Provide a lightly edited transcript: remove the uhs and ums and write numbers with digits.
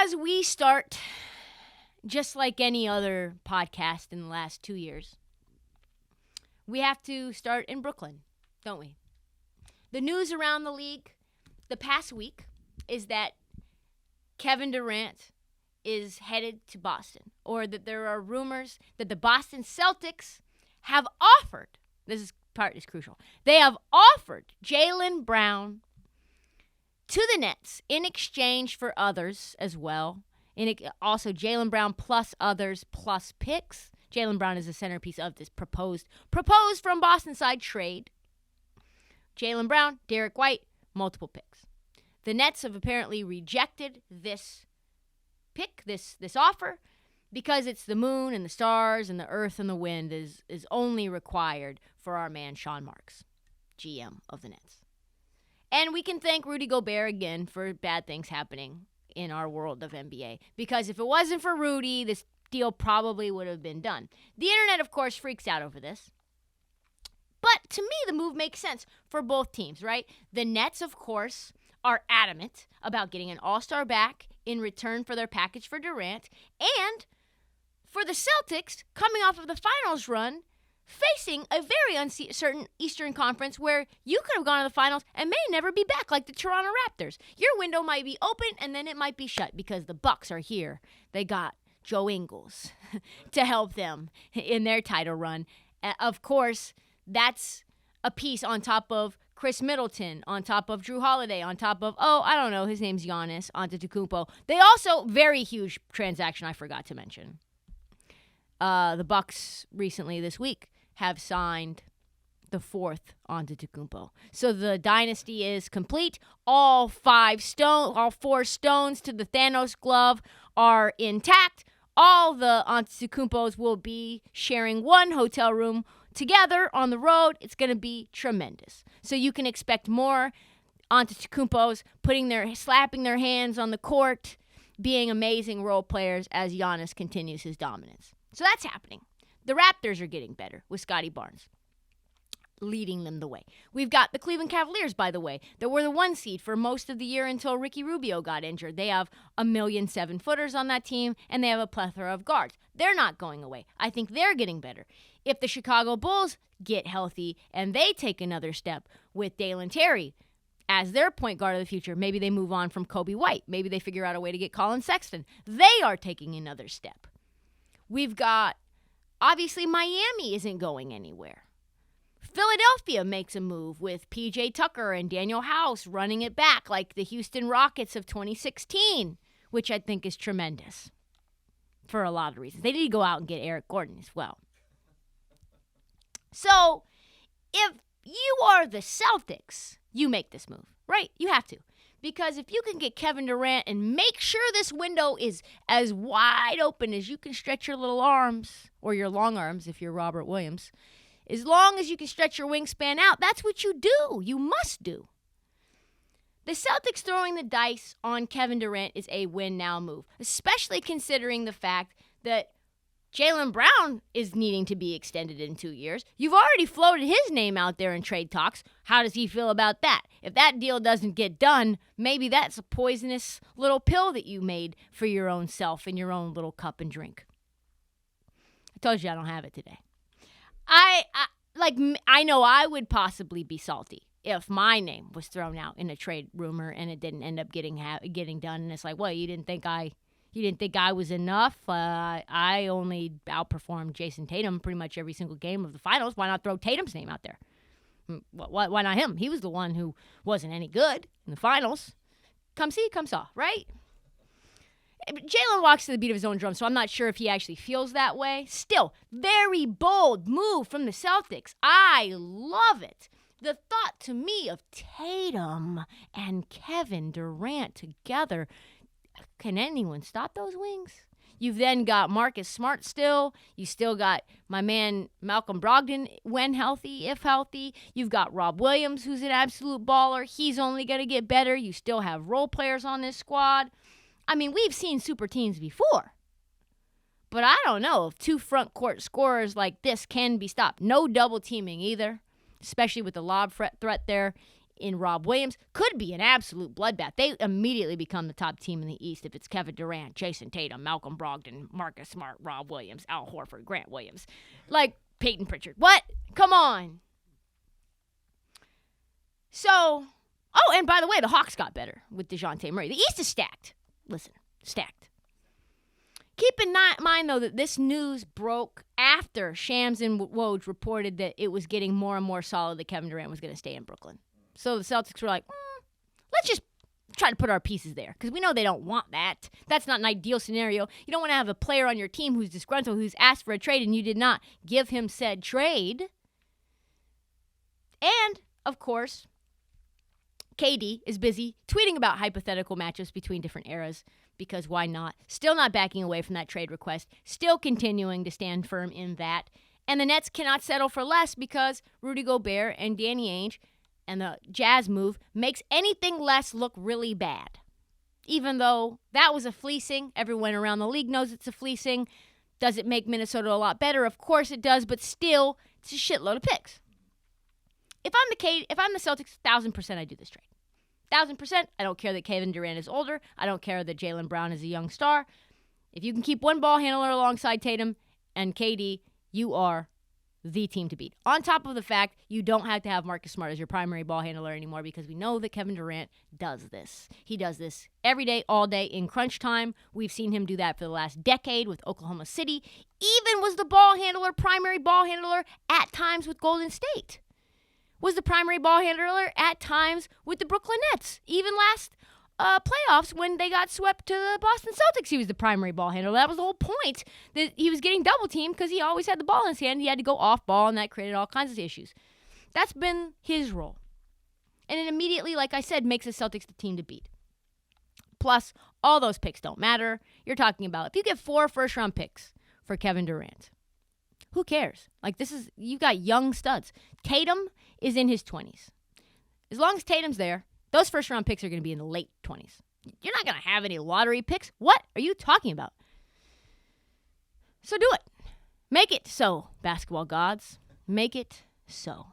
as we start, just like any other podcast in the last 2 years, we have to start in Brooklyn, don't we? The news around the league the past week is that Kevin Durant is headed to Boston, or that there are rumors that the Boston Celtics have offered, this part is crucial, they have offered Jaylen Brown to the Nets in exchange for others as well. Also, Jaylen Brown plus others plus picks. Jaylen Brown is the centerpiece of this proposed from Boston side trade. Jaylen Brown, Derek White, multiple picks. The Nets have apparently rejected this pick, this offer, because it's the moon and the stars and the earth and the wind is only required for our man Sean Marks, GM of the Nets. And we can thank Rudy Gobert again for bad things happening in our world of NBA. Because if it wasn't for Rudy, this deal probably would have been done. The internet, of course, freaks out over this. But to me, the move makes sense for both teams, right? The Nets, of course, are adamant about getting an all-star back in return for their package for Durant. And for the Celtics, coming off of the finals run, facing a very uncertain Eastern Conference where you could have gone to the finals and may never be back, like the Toronto Raptors. Your window might be open and then it might be shut because the Bucks are here. They got Joe Ingles to help them in their title run. Of course, that's a piece on top of Chris Middleton, on top of Drew Holiday, on top of, his name's Giannis Antetokounmpo. They also, very huge transaction I forgot to mention. The Bucks recently this week have signed the fourth Antetokounmpo. So the dynasty is complete. All four stones to the Thanos glove are intact. All the Antetokounmpos will be sharing one hotel room together on the road. It's going to be tremendous. So you can expect more Antetokounmpos slapping their hands on the court, being amazing role players as Giannis continues his dominance. So that's happening. The Raptors are getting better with Scotty Barnes leading them the way. We've got the Cleveland Cavaliers, by the way, that were the 1 seed for most of the year until Ricky Rubio got injured. They have 1,000,000 7-footers on that team, and they have a plethora of guards. They're not going away. I think they're getting better. If the Chicago Bulls get healthy and they take another step with Dalen Terry as their point guard of the future, maybe they move on from Kobe White. Maybe they figure out a way to get Colin Sexton. They are taking another step. We've got, obviously, Miami isn't going anywhere. Philadelphia makes a move with P.J. Tucker and Daniel House running it back like the Houston Rockets of 2016, which I think is tremendous for a lot of reasons. They need to go out and get Eric Gordon as well. So, if you are the Celtics, you make this move, right? You have to. Because if you can get Kevin Durant and make sure this window is as wide open as you can stretch your little arms, or your long arms if you're Robert Williams, as long as you can stretch your wingspan out, that's what you do. You must do. The Celtics throwing the dice on Kevin Durant is a win-now move, especially considering the fact that Jaylen Brown is needing to be extended in 2 years. You've already floated his name out there in trade talks. How does he feel about that? If that deal doesn't get done, maybe that's a poisonous little pill that you made for your own self in your own little cup and drink. I told you I don't have it today. I know I would possibly be salty if my name was thrown out in a trade rumor and it didn't end up getting done. And it's like, well, you didn't think I was enough. I only outperformed Jason Tatum pretty much every single game of the finals. Why not throw Tatum's name out there? Why not him? He was the one who wasn't any good in the finals. Come see, come saw, right? Jaylen walks to the beat of his own drum, so I'm not sure if he actually feels that way. Still, very bold move from the Celtics. I love it. The thought to me of Tatum and Kevin Durant together, can anyone stop those wings? You've then got Marcus Smart still. You still got my man Malcolm Brogdon when healthy, if healthy. You've got Rob Williams, who's an absolute baller. He's only going to get better. You still have role players on this squad. I mean, we've seen super teams before. But I don't know if 2 front court scorers like this can be stopped. No double teaming either, especially with the lob threat there in Rob Williams. Could be an absolute bloodbath. They immediately become the top team in the East if it's Kevin Durant, Jason Tatum, Malcolm Brogdon, Marcus Smart, Rob Williams, Al Horford, Grant Williams. Like Peyton Pritchard. What? Come on. So, and by the way, the Hawks got better with DeJounte Murray. The East is stacked. Listen, stacked. Keep in mind, though, that this news broke after Shams and Woj reported that it was getting more and more solid that Kevin Durant was going to stay in Brooklyn. So the Celtics were like, let's just try to put our pieces there because we know they don't want that. That's not an ideal scenario. You don't want to have a player on your team who's disgruntled, who's asked for a trade, and you did not give him said trade. And, of course, KD is busy tweeting about hypothetical matchups between different eras because why not? Still not backing away from that trade request. Still continuing to stand firm in that. And the Nets cannot settle for less because Rudy Gobert and Danny Ainge and the Jazz move makes anything less look really bad. Even though that was a fleecing, everyone around the league knows it's a fleecing. Does it make Minnesota a lot better? Of course it does, but still, it's a shitload of picks. If I'm the Celtics, 1,000% I do this trade. 1,000%. I don't care that Kevin Durant is older. I don't care that Jaylen Brown is a young star. If you can keep one ball handler alongside Tatum and KD, you are the team to beat. On top of the fact, you don't have to have Marcus Smart as your primary ball handler anymore because we know that Kevin Durant does this. He does this every day, all day in crunch time. We've seen him do that for the last decade with Oklahoma City. Even was the primary ball handler at times with Golden State. Was the primary ball handler at times with the Brooklyn Nets. Even last playoffs when they got swept to the Boston Celtics, he was the primary ball handler. That was the whole point, that he was getting double teamed because he always had the ball in his hand. He had to go off ball, and that created all kinds of issues. That's been his role. And it immediately, like I said, makes the Celtics the team to beat. Plus, all those picks don't matter. You're talking about if you get 4 first-round picks for Kevin Durant, who cares? Like, you've got young studs. Tatum is in his 20s. As long as Tatum's there, those first-round picks are going to be in the late 20s. You're not going to have any lottery picks. What are you talking about? So do it. Make it so, basketball gods. Make it so.